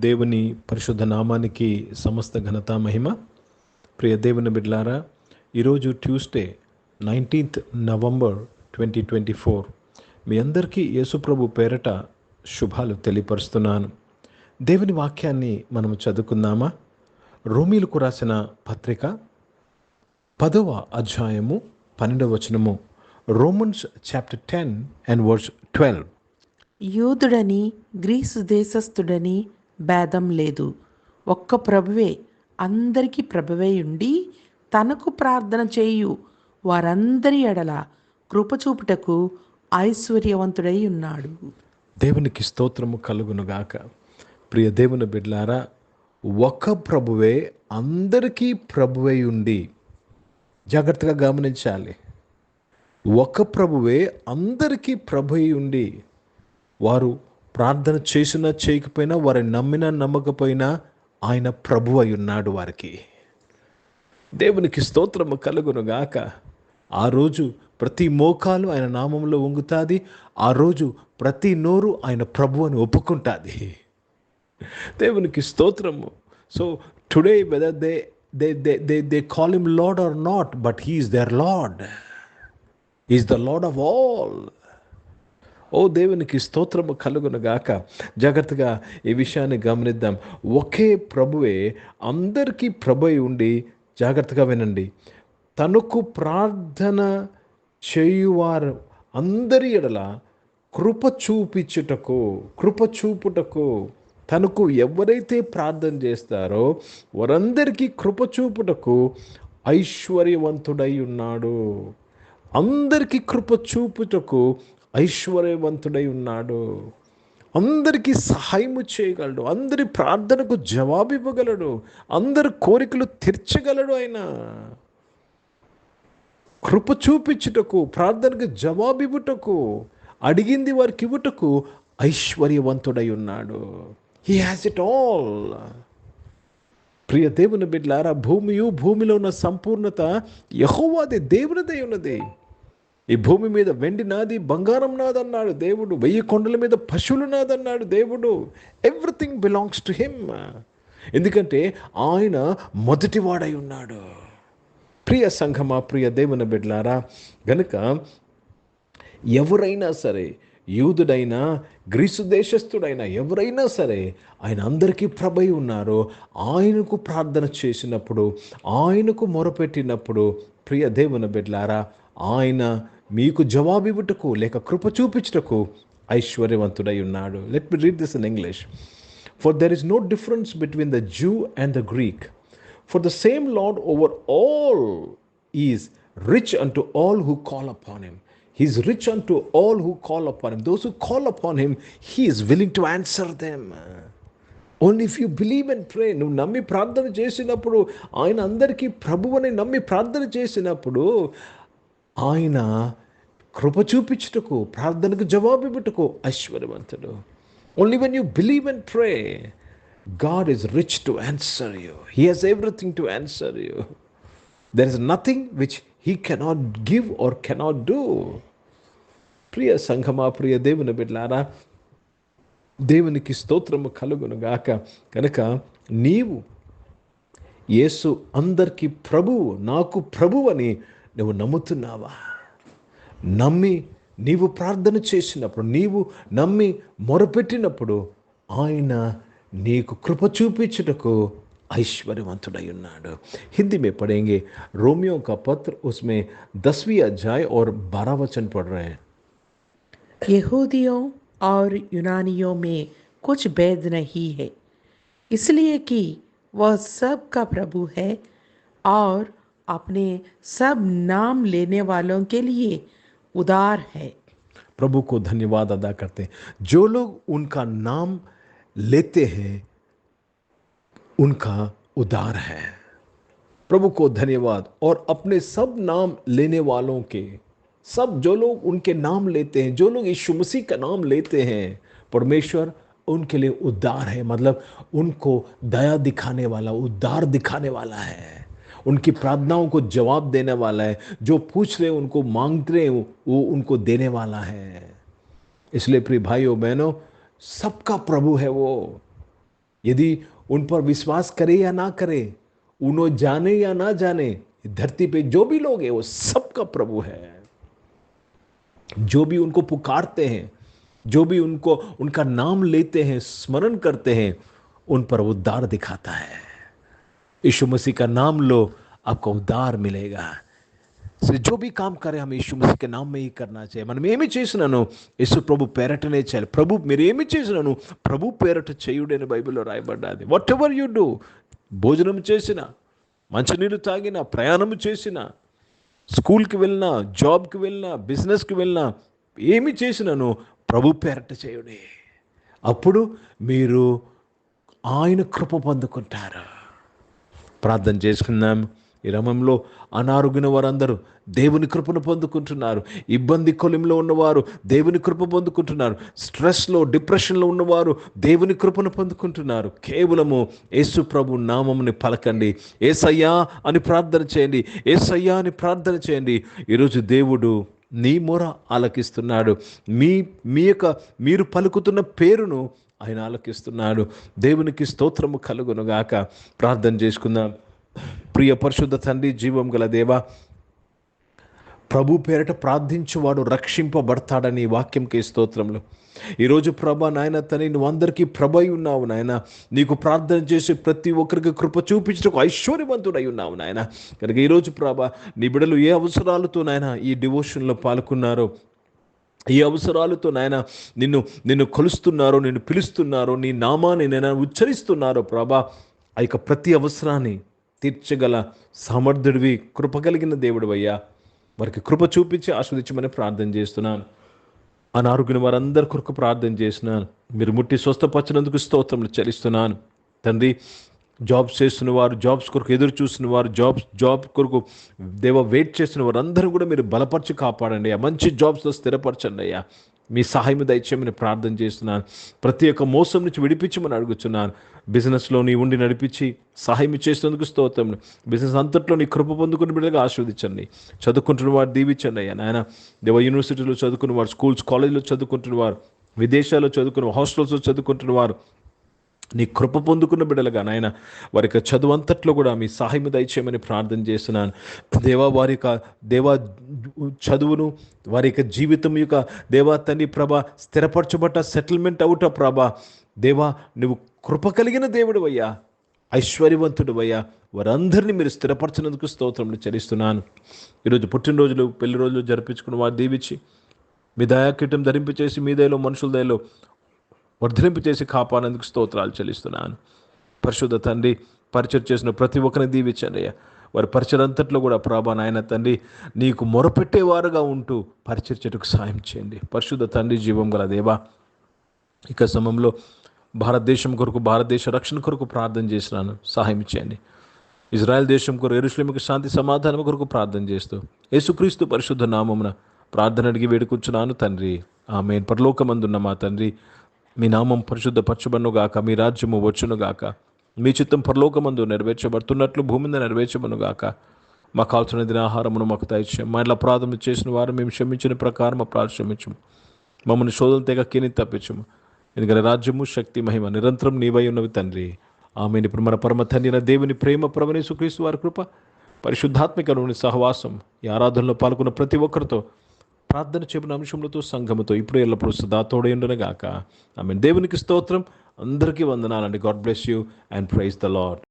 దేవుని పరిశుద్ధ నామానికి సమస్త ఘనత మహిమ. ప్రియ దేవుని బిడ్డలారా, ఈరోజు ట్యూస్డే 19th నవంబర్ 2024 మీ అందరికీ యేసుప్రభు పేరట శుభాలు తెలియపరుస్తున్నాను. దేవుని వాక్యాన్ని మనం చదువుకుందామా? రోమీలకు రాసిన పత్రిక 10వ అధ్యాయము 12వ వచనము. Romans chapter 10 and verse 12. యూదుడని గ్రీసు దేశస్థుడని భేదం లేదు, ఒక్క ప్రభువే అందరికీ ప్రభువై ఉండి తనకు ప్రార్థన చేయు వారందరి ఎడల కృపచూపుటకు ఐశ్వర్యవంతుడై ఉన్నాడు. దేవునికి స్తోత్రము కలుగునుగాక. ప్రియ దేవుని బిడ్డలారా, ఒక ప్రభువే అందరికీ ప్రభువై ఉండి, జాగ్రత్తగా గమనించాలి, ఒక ప్రభువే అందరికీ ప్రభువై ఉండి, వారు ప్రార్థన చేసినా చేయకపోయినా, వారిని నమ్మినా నమ్మకపోయినా ఆయన ప్రభు అయి ఉన్నాడు వారికి. దేవునికి స్తోత్రము కలుగునుగాక. ఆ రోజు ప్రతి మోకాలు ఆయన నామంలో వంగుతుంది. ఆ రోజు ప్రతి నోరు ఆయన ప్రభు అని ఒప్పుకుంటుంది. దేవునికి స్తోత్రము. So today whether they call him lord or not, but he is their lord. He is the lord of all. ఓ దేవునికి స్తోత్రము కలుగునుగాక. జాగ్రత్తగా ఈ విషయాన్ని గమనిద్దాం. ఒకే ప్రభువే అందరికీ ప్రభు ఉండి, జాగ్రత్తగా వినండి, తనకు ప్రార్థన చేయువారు అందరి ఎడల కృప చూపుటకు తనకు ఎవరైతే ప్రార్థన చేస్తారో వారందరికీ కృప చూపుటకు ఐశ్వర్యవంతుడై ఉన్నాడు. అందరికీ కృప చూపుటకు ఐశ్వర్యవంతుడై ఉన్నాడు. అందరికీ సహాయము చేయగలడు, అందరి ప్రార్థనకు జవాబు ఇవ్వగలడు, అందరి కోరికలు తీర్చగలడు. ఆయన కృప చూపించుటకు, ప్రార్థనకు జవాబు ఇవ్వటకు, అడిగింది వారికి ఇవ్వటకు ఐశ్వర్యవంతుడై ఉన్నాడు. He has it all. ప్రియ దేవుని బిడ్డలారా, భూమిలో ఉన్న సంపూర్ణత యెహోవాదే, దేవునిదై ఉన్నది. ఈ భూమి మీద వెండి నాది, బంగారం నాదన్నాడు దేవుడు. 1000 కొండల మీద పశువులు నాదన్నాడు దేవుడు. Everything belongs to him. ఎందుకంటే ఆయన మొదటివాడై ఉన్నాడు. ప్రియ సంఘమా, ప్రియ దేవుని బిడ్డలారా, గనుక ఎవరైనా సరే, యూదుడైనా గ్రీసు దేశస్థుడైనా ఎవరైనా సరే, ఆయన అందరికీ ప్రభై ఉన్నారు. ఆయనకు ప్రార్థన చేసినప్పుడు, ఆయనకు మొరపెట్టినప్పుడు, ప్రియ దేవుని బిడ్డలారా, ఆయన మీకు జవాబు ఇవ్వటకు లేక కృప చూపించుటకు ఐశ్వర్యవంతుడై ఉన్నాడు. Let me read this in English. For there is no difference between the Jew and the Greek, for the same Lord over all is rich unto all who call upon him. He is rich unto all who call upon him. Those who call upon him, he is willing to answer them. Only if you believe and pray. నువ్వు నమ్మి ప్రార్థన చేసినప్పుడు, ఆయన అందరికీ ప్రభువని నమ్మి ప్రార్థన చేసినప్పుడు, ఆయన కృప చూపించుటకు, ప్రార్థనకు జవాబు ఇవ్వటకు ఐశ్వర్యవంతుడు. Only when you believe and pray, God is rich to answer you. He has everything to answer you. There is nothing which he cannot give or cannot do. ప్రియ సంఘమా, ప్రియ దేవుని బిడ్డలారా, దేవునికి స్తోత్రము కలుగునుగాక. కనుక నీవు యేసు అందరికీ ప్రభువు, నాకు ప్రభువు అని నువ్వు నమ్ముతున్నావా? నమ్మి నీవు ప్రార్థన చేసినప్పుడు, నీవు నమ్మి మొరపెట్టినప్పుడు ఆయన నీకు కృప చూపించుటకు ऐश्वर्यवंतुडై ఉన్నాడు. हिंदी में पढ़ेंगे रोमियो का पत्र, उसमें 10वीं अध्याय और 12 वचन पढ़ रहे हैं. यहूदियों और यूनानियों में कुछ भेद नहीं है, इसलिए कि वह सब का प्रभु है और अपने सब नाम लेने वालों के लिए उदार है. प्रभु को धन्यवाद अदा करते हैं. जो लोग उनका नाम लेते हैं उनका उदार है. प्रभु को धन्यवाद. और अपने सब नाम लेने वालों के, सब जो लोग उनके नाम लेते हैं, जो लोग यीशु मसीह का नाम लेते हैं, परमेश्वर उनके लिए उद्धार है. मतलब उनको दया दिखाने वाला, उद्धार दिखाने वाला है. उनकी प्रार्थनाओं को जवाब देने वाला है. जो पूछ रहे हैं, उनको मांगते रहे, वो उनको देने वाला है. इसलिए प्रिय भाइयों बहनों, सबका प्रभु है वो. यदि उन पर विश्वास करे या ना करे, उन्हें जाने या ना जाने, धरती पे जो भी लोग हैं वो सबका प्रभु है। जो भी उनको पुकारते हैं, जो भी उनको उनका नाम लेते हैं, स्मरण करते हैं, उन पर उद्धार दिखाता है। यीशु मसीह का नाम लो, आपको उद्धार मिलेगा। సో जो भी काम करें हमें यीशु मसीह के नाम में ही करना चाहिए। మనం ఏమి చేసినాను యేసు ప్రభు పేరటనే చేయాలి। ప్రభు మీరు ఏమి చేసినాను ప్రభు పేరట చేయుడు అని బైబిల్లో రాయబడ్డది। వాట్ ఎవర్ యు డూ, భోజనం చేసిన, మంచినీళ్ళు తాగిన, ప్రయాణం చేసిన, స్కూల్కి వెళ్ళినా, జాబ్కి వెళ్ళినా, బిజినెస్కి వెళ్ళినా, ఏమి చేసినాను ప్రభు పేరట చేయుడే। అప్పుడు మీరు ఆయన కృప పొందుకుంటారు। ప్రార్థన చేసుకుందాం। ఈ రమంలో అనారోగ్యన వారందరూ దేవుని కృపను పొందుకుంటున్నారు। ఇబ్బంది కొలింలో ఉన్నవారు దేవుని కృప పొందుకుంటున్నారు। స్ట్రెస్లో, డిప్రెషన్లో ఉన్నవారు దేవుని కృపను పొందుకుంటున్నారు। కేవలము యేసు ప్రభు నామముని పలకండి, యేసయ్యా అని ప్రార్థన చేయండి, యేసయ్యా అని ప్రార్థన చేయండి। ఈరోజు దేవుడు నీ మొర ఆలకిస్తున్నాడు। మీరు పలుకుతున్న పేరును ఆయన ఆలకిస్తున్నాడు। దేవునికి స్తోత్రము కలుగునుగాక। ప్రార్థన చేసుకుందాం। ప్రియ పరిశుద్ధ తండ్రి, జీవం గల దేవా, ప్రభు పేరట ప్రార్థించువాడు రక్షింపబడతాడని వాక్యంకి స్తోత్రములు। ఈరోజు ప్రభా నాయన తండ్రి, నువ్వు అందరికీ ప్రభై ఉన్నావు నాయన। నీకు ప్రార్థన చేసి ప్రతి ఒక్కరికి కృప చూపించడానికి ఐశ్వర్యవంతుడై ఉన్నావు నాయన। కనుక ఈరోజు ప్రభా నీ బిడ్డలు ఏ అవసరాలతో నాయన ఈ డివోషన్లో పాల్గొన్నారో, ఈ అవసరాలతో నాయన నిన్ను కొలుస్తున్నారో, నిన్ను పిలుస్తున్నారో, నీ నామాన్ని నేను ఉచ్చరిస్తున్నారో ప్రభా, ఆ యొక్క ప్రతి అవసరాన్ని తీర్చగల సమర్థుడివి, కృప కలిగిన దేవుడు అయ్యా, వారికి కృప చూపించి ఆస్వాదించమని ప్రార్థన చేస్తున్నాను। అనారోగ్యం వారందరి కొరకు ప్రార్థన చేస్తున్నాను। మీరు ముట్టి స్వస్థపరిచినందుకు స్తోత్రములు చెల్లిస్తున్నాను తండ్రి। జాబ్స్ చేస్తున్న వారు, జాబ్స్ కొరకు ఎదురు చూస్తున్న వారు, జాబ్ కొరకు దేవ వెయిట్ చేస్తున్న వారు అందరూ కూడా మీరు బలపరిచి కాపాడండి అయ్యా। మంచి జాబ్స్లో స్థిరపరచండి అయ్యా। మీ సహాయం దయచేయమని ప్రార్థన చేస్తున్నాను। ప్రతి ఒక్క మోసం నుంచి విడిపించమని అడుగుతున్నాను। బిజినెస్లో నీ ఉండి నడిపించి సహాయం చేసినందుకు స్తోత్రములు। బిజినెస్ అంతట్లో నీ కృప పొందుకుని బిడ్డగా ఆస్వాదించండి। చదువుకుంటున్న వారు దీవించండి అయ్యా నాయన దేవ। యూనివర్సిటీలో చదువుకున్న వారు, స్కూల్స్ కాలేజీలో చదువుకుంటున్న వారు, విదేశాల్లో చదువుకున్న హాస్టల్స్లో చదువుకుంటున్న వారు నీ కృప పొందుకున్న బిడ్డలుగా నాయన వారి యొక్క చదువు అంతట్లో కూడా మీ సహాయం దయచేయమని ప్రార్థన చేస్తున్నాను దేవా। వారి యొక్క దేవా చదువును, వారి యొక్క జీవితం యొక్క దేవా తండ్రి ప్రభా స్థిరపరచబడ్డ సెటిల్మెంట్ అవుట ప్రభా దేవా, నువ్వు కృప కలిగిన దేవుడు అయ్యా, ఐశ్వర్యవంతుడు అయ్యా, వారందరినీ మీరు స్థిరపరచినందుకు స్తోత్రములు చెల్లిస్తున్నాను। ఈరోజు పుట్టినరోజులు, పెళ్లి రోజులు జరిపించుకున్న వారు దీవించి మీ దయాకీటం ధరింపచేసి మీ దయలో మనుషుల దయలో వర్ధలింపు చేసి కాపాడేందుకు స్తోత్రాలు చెల్లిస్తున్నాను। పరిశుద్ధ తండ్రి, పరిచయం చేసిన ప్రతి ఒక్కరిని దీవించండి అయ్యా। వారి పరిచయం అంతట్లో కూడా ప్రభా నాయన తండ్రి నీకు మొరపెట్టేవారుగా ఉంటూ పరిచర్చటకు సాయం చేయండి। పరిశుద్ధ తండ్రి, జీవం గల దేవా, ఇక సమయంలో భారతదేశం కొరకు, భారతదేశ రక్షణ కొరకు ప్రార్థన చేసినాను, సహాయం చేయండి। ఇజ్రాయెల్ దేశం కొరకు, యెరూషలేముకు శాంతి సమాధానం కొరకు ప్రార్థన చేస్తూ యేసుక్రీస్తు పరిశుద్ధ నామమున ప్రార్థన అడిగి వేడుకుంటున్నాను తండ్రి, ఆమేన్। పరలోకమందున్న మా తండ్రి, మీ నామం పరిశుద్ధపరచబడునుగాక, మీ రాజ్యము వచ్చునుగాక, మీ చిత్తం పరలోకమందు నెరవేర్చబడుతున్నట్లు భూమి మీద నెరవేర్చబడునుగాక। మాకు కావాల్సిన దిన ఆహారమును మాకు దయచేయం। మా ఇంట్లో అపరాధం చేసిన వారు మేము క్షమించిన ప్రకారం అపరాధం క్షమించము, మమ్మల్ని శోధన తెగ కీని తప్పించము, ఎందుకంటే రాజ్యము, శక్తి, మహిమ నిరంతరం నీవై ఉన్నవి తండ్రి, ఆమేన్। ఇప్పుడు మన పరమ తండ్రి అయిన దేవుని ప్రేమ, ప్రభువైన యేసుక్రీస్తు వారి కృప, పరిశుద్ధాత్మికమైన సహవాసం ఈ ఆరాధనలో పాల్గొన్న ప్రతి ఒక్కరితో, ప్రార్థన చెప్పిన అంశములతో, సంఘముతో ఇప్పుడు ఎల్లప్పుడూ సదా తోడై ఉండునుగాక, ఆమేన్। దేవునికి స్తోత్రం, అందరికీ వందనాలండి। God bless you and praise the lord.